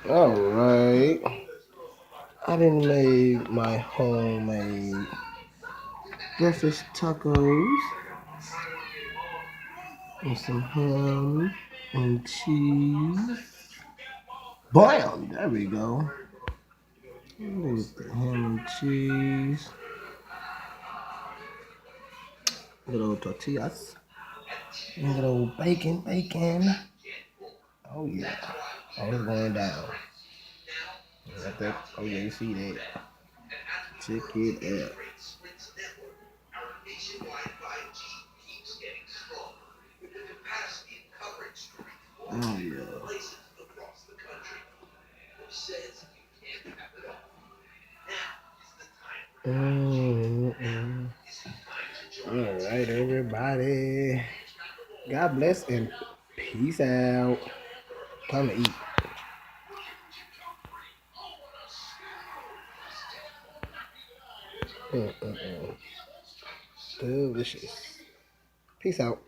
Alright. I done made my homemade breakfast tacos and some ham and cheese. Bam! There we go. Look at the ham and cheese. Little tortillas. And little bacon. Oh yeah. Oh, it's going down. Oh yeah, you see that. Check it out. Oh yeah. Mm-mm. All right, everybody. God bless and peace out. Time to eat. Mm-mm-mm. Delicious. Peace out.